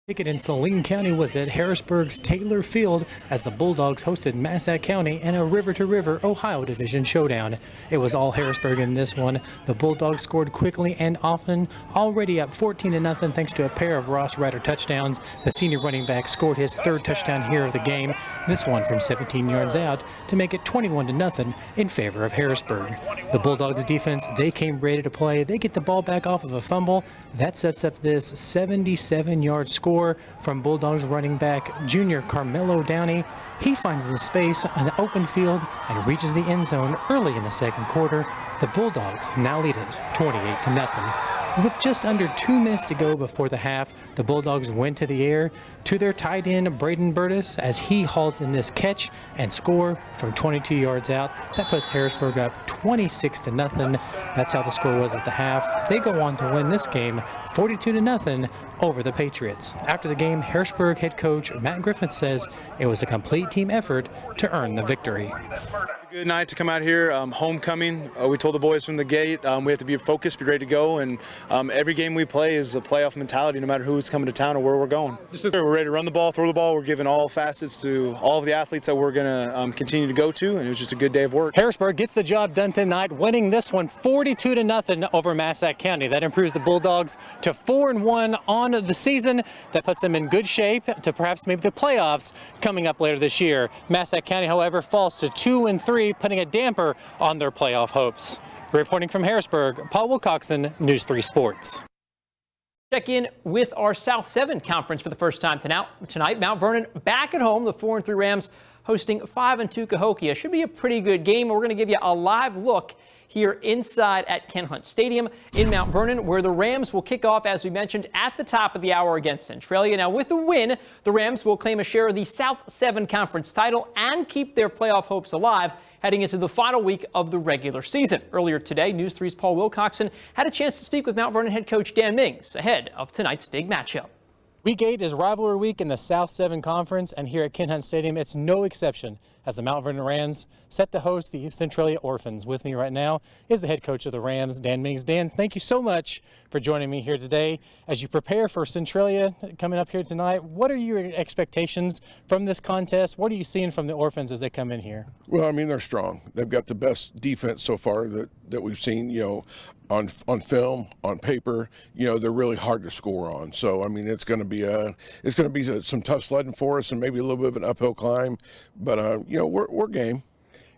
Ticket in Saline County was at Harrisburg's Taylor Field as the Bulldogs hosted Massac County in a river-to-river Ohio Division showdown. It was all Harrisburg in this one. The Bulldogs scored quickly and often, already up 14-0 thanks to a pair of Ross Ryder touchdowns. The senior running back scored his third touchdown here of the game, this one from 17 yards out, to make it 21-0 in favor of Harrisburg. The Bulldogs defense, they came ready to play. They get the ball back off of a fumble. That sets up this 77-yard score from Bulldogs running back junior Carmelo Downey. He finds the space on the open field and reaches the end zone early in the second quarter. The Bulldogs now lead it 28-0. With just under 2 minutes to go before the half, the Bulldogs went to the air to their tight end Braden Burtis as he hauls in this catch and score from 22 yards out. That puts Harrisburg up 26-0. That's how the score was at the half. They go on to win this game 42-0 over the Patriots. After the game, Harrisburg head coach Matt Griffith says it was a complete team effort to earn the victory. Good night to come out here, homecoming. We told the boys from the gate we have to be focused, be ready to go, and every game we play is a playoff mentality no matter who's coming to town or where we're going. We're ready to run the ball, throw the ball. We're giving all facets to all of the athletes that we're going to continue to go to, and it was just a good day of work. Harrisburg gets the job done tonight, winning this one 42-0 over Massac County. That improves the Bulldogs to 4-1 on the season. That puts them in good shape to perhaps maybe the playoffs coming up later this year. Massac County, however, falls to 2-3, putting a damper on their playoff hopes. Reporting from Harrisburg, Paul Wilcoxen, News 3 Sports. Check in with our South 7 conference for the first time tonight. Mount Vernon back at home. The 4-3 Rams hosting 5-2 Cahokia. Should be a pretty good game. We're going to give you a live look here inside at Ken Hunt Stadium in Mount Vernon, where the Rams will kick off, as we mentioned, at the top of the hour against Centralia. Now, with the win, the Rams will claim a share of the South 7 Conference title and keep their playoff hopes alive heading into the final week of the regular season. Earlier today, News 3's Paul Wilcoxen had a chance to speak with Mount Vernon head coach Dan Mings ahead of tonight's big matchup. Week 8 is rivalry week in the South 7 Conference, and here at Ken Hunt Stadium, it's no exception as the Mount Vernon Rams set to host the Centralia Orphans. With me right now is the head coach of the Rams, Dan Mings. Dan, thank you so much for joining me here today. As you prepare for Centralia coming up here tonight, what are your expectations from this contest? What are you seeing from the Orphans as they come in here? Well, I mean, they're strong. They've got the best defense so far that we've seen, on film, on paper. They're really hard to score on. So, I mean, it's going to be some tough sledding for us and maybe a little bit of an uphill climb, but we're game.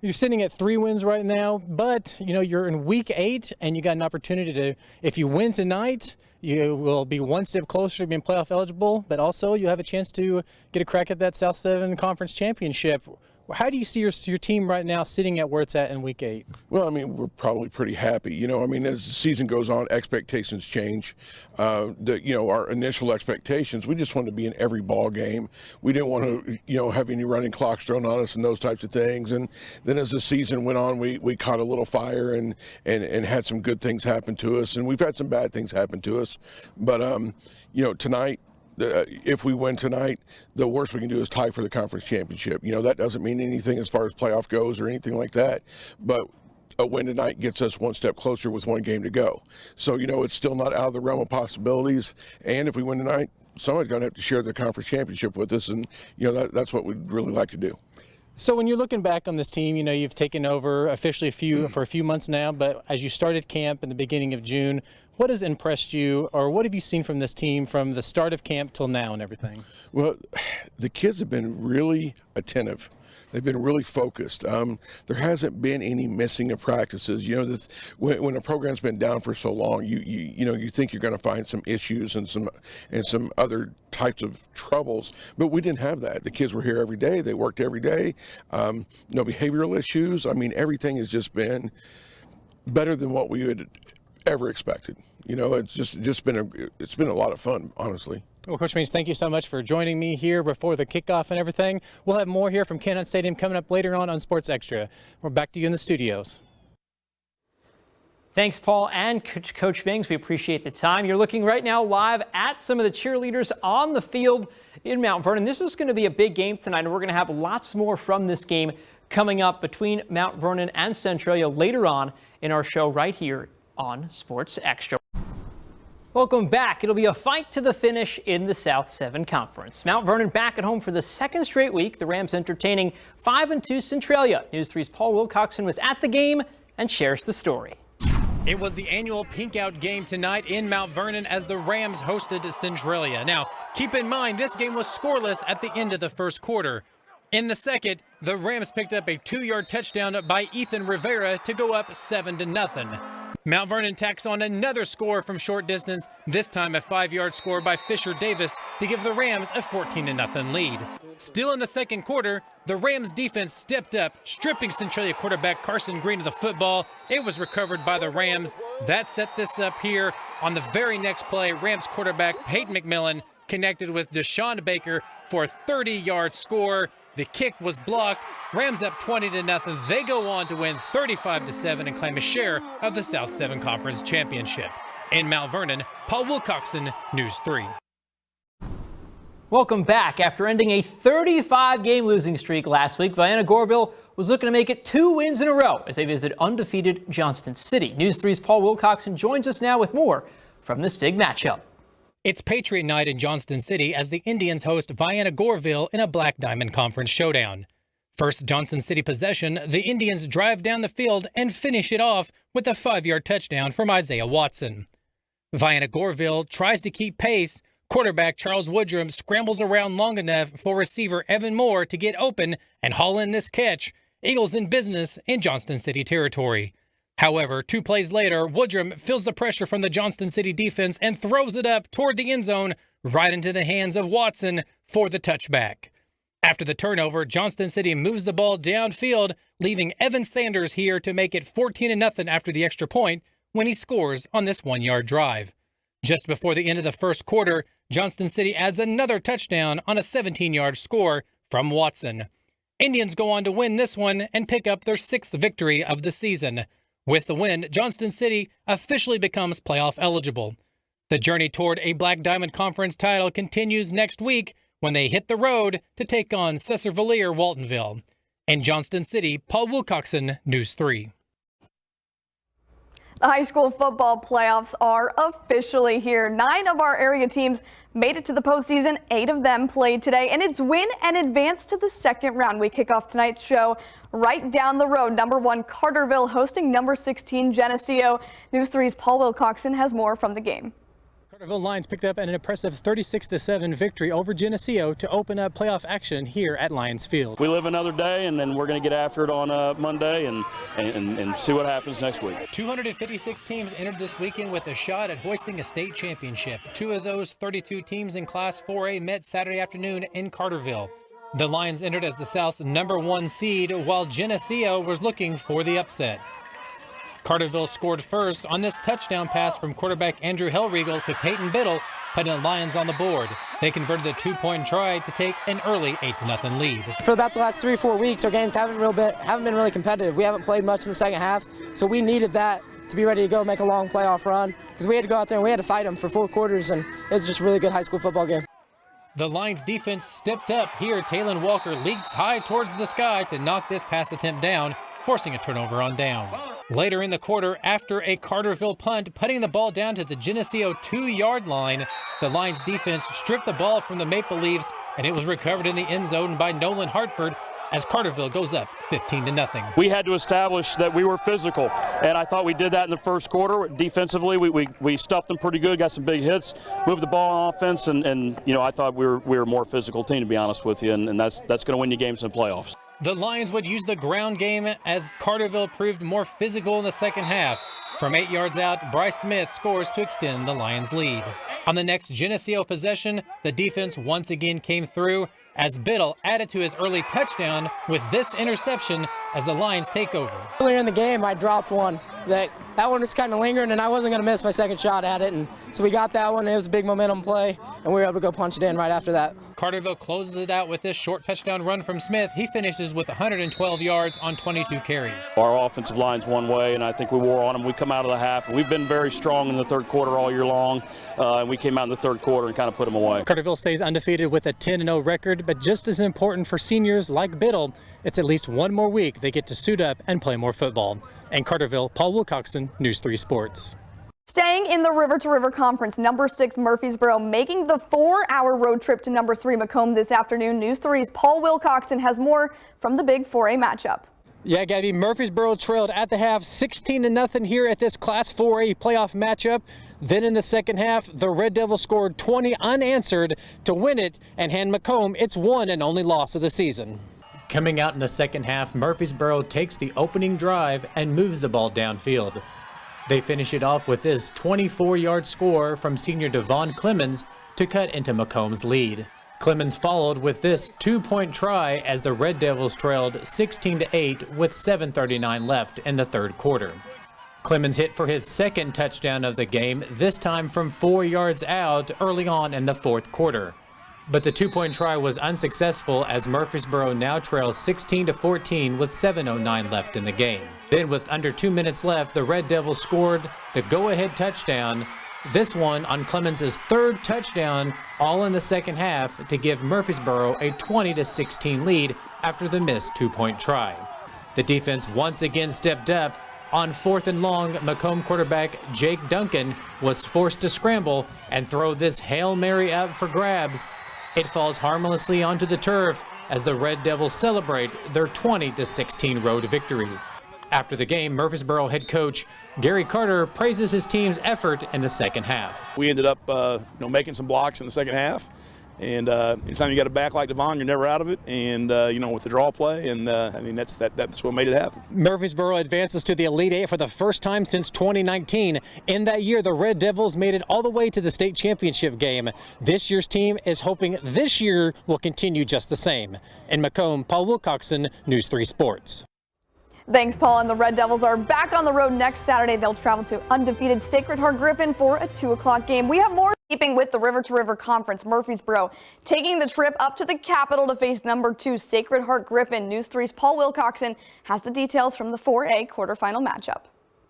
You're sitting at 3 wins right now, but you're in week 8 and you got an opportunity to, if you win tonight, you will be one step closer to being playoff eligible, but also you have a chance to get a crack at that South 7 Conference Championship. How do you see your team right now sitting at where it's at in week 8? Well, I mean, we're probably pretty happy. As the season goes on, expectations change. Our initial expectations, we just wanted to be in every ball game. We didn't want to, have any running clocks thrown on us and those types of things. And then as the season went on, we caught a little fire and had some good things happen to us. And we've had some bad things happen to us. But, tonight, if we win tonight, the worst we can do is tie for the conference championship. That doesn't mean anything as far as playoff goes or anything like that. But a win tonight gets us one step closer with one game to go. So, it's still not out of the realm of possibilities. And if we win tonight, somebody's going to have to share the conference championship with us. And, that's what we'd really like to do. So when you're looking back on this team, you've taken over officially for a few months now, but as you started camp in the beginning of June, what has impressed you, or what have you seen from this team from the start of camp till now and everything? Well, the kids have been really attentive. They've been really focused. There hasn't been any missing of practices. When a program's been down for so long, you think you're going to find some issues and some other types of troubles, but we didn't have that. The kids were here every day. They worked every day. No behavioral issues. I mean, everything has just been better than what we had ever expected. It's just been a lot of fun, honestly. Well, Coach Mings, thank you so much for joining me here before the kickoff and everything. We'll have more here from Ken Hunt Stadium coming up later on Sports Extra. We're back to you in the studios. Thanks, Paul and Coach Mings. We appreciate the time. You're looking right now live at some of the cheerleaders on the field in Mount Vernon. This is going to be a big game tonight, and we're going to have lots more from this game coming up between Mount Vernon and Centralia later on in our show right here on Sports Extra. Welcome back. It'll be a fight to the finish in the South 7 Conference. Mount Vernon back at home for the second straight week. The Rams entertaining 5-2 Centralia. News 3's Paul Wilcoxen was at the game and shares the story. It was the annual Pink Out game tonight in Mount Vernon as the Rams hosted Centralia. Now, keep in mind, this game was scoreless at the end of the first quarter. In the second, the Rams picked up a 2-yard touchdown by Ethan Rivera to go up 7-0. Mount Vernon tacks on another score from short distance, this time a 5-yard score by Fisher Davis to give the Rams a 14-0 lead. Still in the second quarter, the Rams defense stepped up, stripping Centralia quarterback Carson Green of the football. It was recovered by the Rams. That set this up here. On the very next play, Rams quarterback Peyton McMillan connected with Deshaun Baker for a 30-yard score. The kick was blocked. Rams up 20-0. They go on to win 35-7 and claim a share of the South 7 Conference Championship. In Mount Vernon, Paul Wilcoxen, News 3. Welcome back. After ending a 35-game losing streak last week, Vienna Goreville was looking to make it 2 wins in a row as they visit undefeated Johnston City. News 3's Paul Wilcoxen joins us now with more from this big matchup. It's Patriot Night in Johnston City as the Indians host Vienna Goreville in a Black Diamond Conference showdown. First Johnston City possession, the Indians drive down the field and finish it off with a 5-yard touchdown from Isaiah Watson. Vienna Goreville tries to keep pace. Quarterback Charles Woodrum scrambles around long enough for receiver Evan Moore to get open and haul in this catch. Eagles in business in Johnston City territory. However, 2 plays later, Woodrum feels the pressure from the Johnston City defense and throws it up toward the end zone, right into the hands of Watson for the touchback. After the turnover, Johnston City moves the ball downfield, leaving Evan Sanders here to make it 14-0 after the extra point when he scores on this 1-yard drive. Just before the end of the first quarter, Johnston City adds another touchdown on a 17-yard score from Watson. Indians go on to win this one and pick up their 6th victory of the season. With the win, Johnston City officially becomes playoff eligible. The journey toward a Black Diamond Conference title continues next week when they hit the road to take on Cesar-Valliere Waltonville. In Johnston City, Paul Wilcoxen, News 3. The high school football playoffs are officially here. 9 of our area teams made it to the postseason. 8 of them played today, and it's win and advance to the second round. We kick off tonight's show right down the road. Number 1 Carterville hosting number 16 Geneseo. News 3's Paul Wilcoxen has more from the game. Carterville Lions picked up an impressive 36-7 victory over Geneseo to open up playoff action here at Lions Field. We live another day, and then we're going to get after it on Monday and see what happens next week. 256 teams entered this weekend with a shot at hoisting a state championship. 2 of those 32 teams in Class 4A met Saturday afternoon in Carterville. The Lions entered as the South's number 1 seed, while Geneseo was looking for the upset. Carterville scored first on this touchdown pass from quarterback Andrew Hellriegel to Peyton Biddle, putting the Lions on the board. They converted the 2-point try to take an early 8-0 lead. For about the last 3 or 4 weeks, our games haven't been really competitive. We haven't played much in the second half, so we needed that to be ready to go make a long playoff run because we had to go out there and we had to fight them for 4 quarters, and it was just a really good high school football game. The Lions defense stepped up here. Taylon Walker leaps high towards the sky to knock this pass attempt down, forcing a turnover on downs. Later in the quarter, after a Carterville punt, putting the ball down to the Geneseo 2-yard line, the Lions defense stripped the ball from the Maple Leafs, and it was recovered in the end zone by Nolan Hartford as Carterville goes up 15-0. We had to establish that we were physical, and I thought we did that in the first quarter. Defensively, we stuffed them pretty good, got some big hits, moved the ball on offense, and you know, I thought we were a more physical team, to be honest with you, and that's going to win you games in the playoffs. The Lions would use the ground game as Carterville proved more physical in the second half. From 8 yards out, Bryce Smith scores to extend the Lions' lead. On the next Geneseo possession, the defense once again came through as Biddle added to his early touchdown with this interception as the Lions take over. Earlier in the game, I dropped one. That one was kind of lingering, and I wasn't going to miss my second shot at it. And so we got that one. It was a big momentum play, and we were able to go punch it in right after that. Carterville closes it out with this short touchdown run from Smith. He finishes with 112 yards on 22 carries. Our offensive line's one way, and I think we wore on them. We come out of the half, and we've been very strong in the third quarter all year long, and we came out in the third quarter and kind of put them away. Carterville stays undefeated with a 10-0 record, but just as important for seniors like Biddle, it's at least one more week they get to suit up and play more football. And Carterville, Paul Wilcoxen, News 3 Sports. Staying in the River to River Conference, number 6 Murfreesboro making the 4-hour road trip to number 3 Macomb this afternoon. News 3's Paul Wilcoxen has more from the big 4A matchup. Yeah, Gabby, Murfreesboro trailed at the half 16-0 here at this Class 4A playoff matchup. Then in the second half, the Red Devils scored 20 unanswered to win it and hand Macomb its one and only loss of the season. Coming out in the second half, Murfreesboro takes the opening drive and moves the ball downfield. They finish it off with this 24-yard score from senior Devon Clemens to cut into Macomb's lead. Clemens followed with this 2-point try as the Red Devils trailed 16-8 with 7:39 left in the third quarter. Clemens hit for his second touchdown of the game, this time from 4 yards out early on in the fourth quarter. But the 2-point try was unsuccessful as Murfreesboro now trails 16-14 with 7:09 left in the game. Then with under 2 minutes left, the Red Devils scored the go-ahead touchdown, this one on Clemens' third touchdown, all in the second half to give Murfreesboro a 20-16 lead after the missed 2-point try. The defense once again stepped up. On 4th and long, Macomb quarterback Jake Duncan was forced to scramble and throw this Hail Mary out for grabs. It falls harmlessly onto the turf as the Red Devils celebrate their 20-16 road victory. After the game, Murfreesboro head coach Gary Carter praises his team's effort in the second half. We ended up making some blocks in the second half. And anytime you got a back like Devon, you're never out of it. And, with the draw play, and that's what made it happen. Murfreesboro advances to the Elite Eight for the first time since 2019. In that year, the Red Devils made it all the way to the state championship game. This year's team is hoping this year will continue just the same. In Macomb, Paul Wilcoxen, News 3 Sports. Thanks, Paul. And the Red Devils are back on the road next Saturday. They'll travel to undefeated Sacred Heart Griffin for a 2 o'clock game. We have more. Keeping with the River to River Conference, Murfreesboro taking the trip up to the capital to face number 2 Sacred Heart Griffin. News 3's Paul Wilcoxen has the details from the 4A quarterfinal matchup.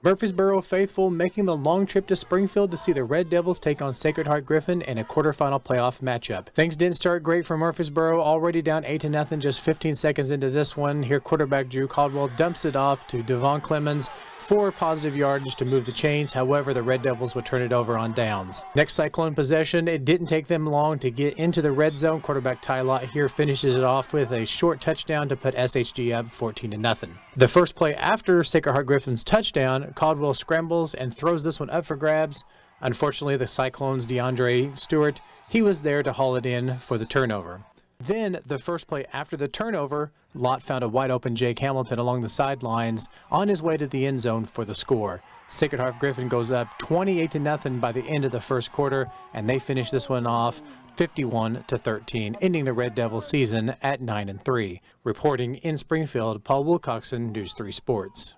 Murfreesboro faithful making the long trip to Springfield to see the Red Devils take on Sacred Heart Griffin in a quarterfinal playoff matchup. Things didn't start great for Murfreesboro, already down 8-0 just 15 seconds into this one. Here quarterback Drew Caldwell dumps it off to Devon Clemens for positive yardage to move the chains. However, the Red Devils would turn it over on downs. Next Cyclone possession, it didn't take them long to get into the red zone. Quarterback Ty Lott here finishes it off with a short touchdown to put SHG up 14-0. The first play after Sacred Heart Griffin's touchdown, Caldwell scrambles and throws this one up for grabs. Unfortunately, the Cyclones' DeAndre Stewart, he was there to haul it in for the turnover. Then the first play after the turnover, Lott found a wide open Jake Hamilton along the sidelines on his way to the end zone for the score. Sacred Heart Griffin goes up 28-0 by the end of the first quarter, and they finish this one off 51-13, ending the Red Devils season at 9-3. Reporting in Springfield, Paul Wilcoxen, News 3 Sports.